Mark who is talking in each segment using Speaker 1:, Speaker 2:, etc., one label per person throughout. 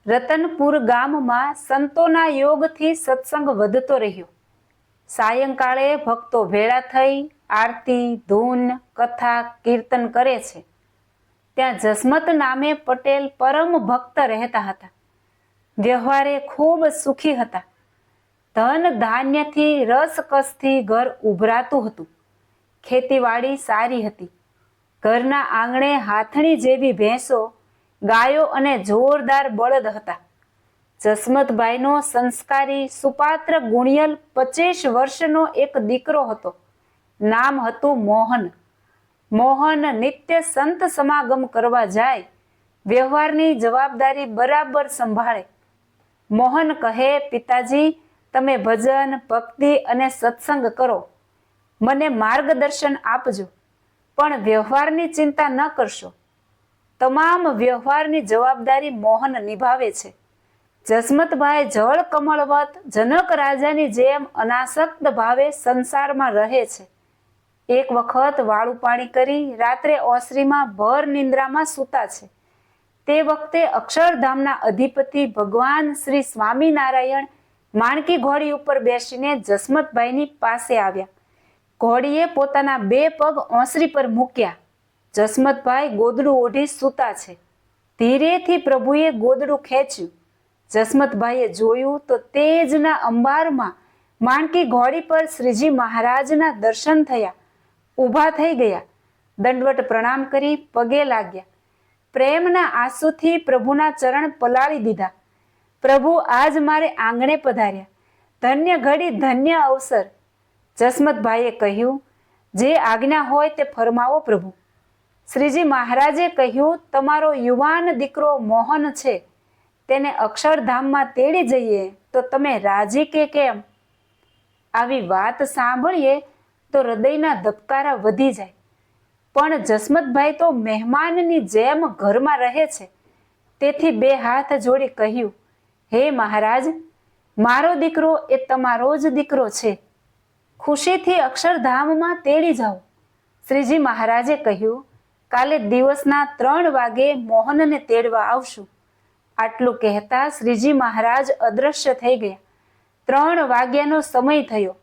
Speaker 1: રતનપુર ગામમાં સંતોના યોગથી સત્સંગ વધતો રહ્યો. સાયંકાળે ભક્તો ભેળા થઈ આરતી, ધૂન, કથા, કીર્તન કરે છે. ત્યાં જસમત નામે પટેલ પરમ ભક્ત રહેતા હતા. વ્યવહારે ખૂબ સુખી હતા. ધન ધાન્યથી રસકસથી ઘર ઉભરાતું હતું. ખેતીવાડી સારી હતી. ઘરના આંગણે હાથણી જેવી ભેંસો, ગાયો અને જોરદાર બળદ હતા. જસમતભાઈનો સંસ્કારી સુપાત્ર ગુણિયલ 25 વર્ષનો એક દીકરો હતો. નામ હતું મોહન. મોહન નિત્ય સંત સમાગમ કરવા જાય. વ્યવહારની જવાબદારી બરાબર સંભાળે. મોહન કહે, પિતાજી, તમે ભજન, ભક્તિ અને સત્સંગ કરો. મને માર્ગદર્શન આપજો, પણ વ્યવહારની ચિંતા ન કરશો. તમામ વ્યવહારની જવાબદારી મોહન નિભાવે છે. જસમતભાઈ જળ કમળવત જનક રાજાની જેમ અનાસક્ત ભાવે સંસારમાં રહે છે. એક વખત વાળું પાણી કરી રાત્રે ઓસરીમાં ભર નિંદ્રામાં સૂતા છે. તે વખતે અક્ષરધામના અધિપતિ ભગવાન શ્રી સ્વામિનારાયણ માણકી ઘોડી ઉપર બેસીને જસમતભાઈની પાસે આવ્યા. ઘોડીએ પોતાના 2 પગ ઓસરી પર મૂક્યા. જસમતભાઈ ગોદડું ઓઢી સૂતા છે. ધીરેથી પ્રભુએ ગોદડું ખેંચ્યું. જસમતભાઈએ જોયું તો તેજના અંબારમાં માણકી ઘોડી પર શ્રીજી મહારાજના દર્શન થયા. ઊભા થઈ ગયા. દંડવટ પ્રણામ કરી પગે લાગ્યા. પ્રેમના આંસુથી પ્રભુના ચરણ પલાળી દીધા. પ્રભુ આજ મારે આંગણે પધાર્યા. ધન્ય ઘડી, ધન્ય અવસર. જસમતભાઈએ કહ્યું, જે આજ્ઞા હોય તે ફરમાવો પ્રભુ. શ્રીજી મહારાજે કહ્યું, તમારો યુવાન દીકરો મોહન છે, તેને અક્ષરધામમાં તેડી જઈએ તો તમે રાજી કે કેમ? આવી વાત સાંભળીએ તો હૃદયના ધબકારા વધી જાય. પણ જસમતભાઈ તો મહેમાનની જેમ ઘરમાં રહે છે. તેથી 2 હાથ જોડી કહ્યું, હે મહારાજ, મારો દીકરો એ તમારો જ દીકરો છે. ખુશીથી અક્ષરધામમાં તેડી જાઓ. શ્રીજી મહારાજે કહ્યું, કાલે દિવસના 3 વાગે મોહનને તેડવા આવશું. આટલું કહેતા શ્રીજી મહારાજ અદ્રશ્ય થઈ ગયા. 3 વાગ્યાનો સમય થયો.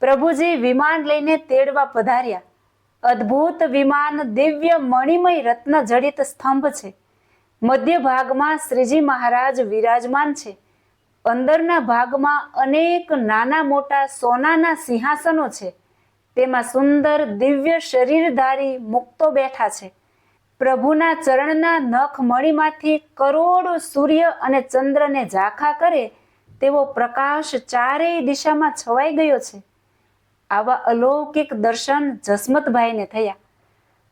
Speaker 1: પ્રભુજી વિમાન લઈને તેડવા પધાર્યા. અદ્ભુત વિમાન દિવ્ય મણિમય રત્ન જડિત સ્તંભ છે. મધ્ય ભાગમાં શ્રીજી મહારાજ વિરાજમાન છે. અંદરના ભાગમાં અનેક નાના મોટા સોનાના સિંહાસનો છે. તેમાં સુંદર દિવ્ય શરીરધારી મુક્તો બેઠા છે. પ્રભુના ચરણના નખ મણીમાંથી કરોડો સૂર્ય અને ચંદ્રને ઝાંખા કરે તેવો પ્રકાશ ચારેય દિશામાં છવાઈ ગયો છે. આવા અલૌકિક દર્શન જસમતભાઈને થયા.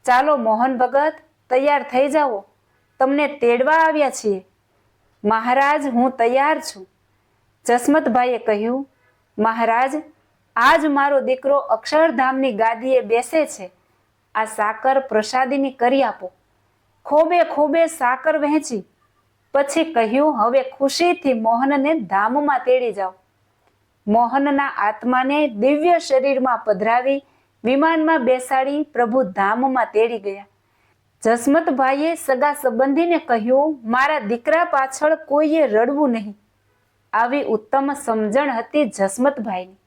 Speaker 1: ચાલો મોહન ભગત, તૈયાર થઈ જાઓ, તમને તેડવા આવ્યા છીએ. મહારાજ, હું તૈયાર છું. જસમતભાઈએ કહ્યું, મહારાજ, આજ મારો દીકરો અક્ષરધામની ગાદીએ બેસે છે. આ સાકર પ્રસાદીની કરી આપો. ખોબે ખોબે સાકર વહેંચી. પછી કહ્યું, હવે ખુશીથી મોહનને ધામમાં તેડી જાઓ. મોહનના આત્માને દિવ્ય શરીરમાં પધરાવી વિમાનમાં બેસાડી પ્રભુ ધામમાં તેડી ગયા. જસમતભાઈએ સગા સંબંધીને કહ્યું, મારા દીકરા પાછળ કોઈએ રડવું નહીં. આવી ઉત્તમ સમજણ હતી જસમતભાઈની.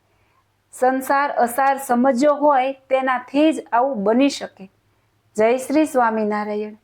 Speaker 1: સંસાર અસાર સમજ્યો હોય તેનાથી જ આવું બની શકે. જય શ્રી સ્વામિનારાયણ.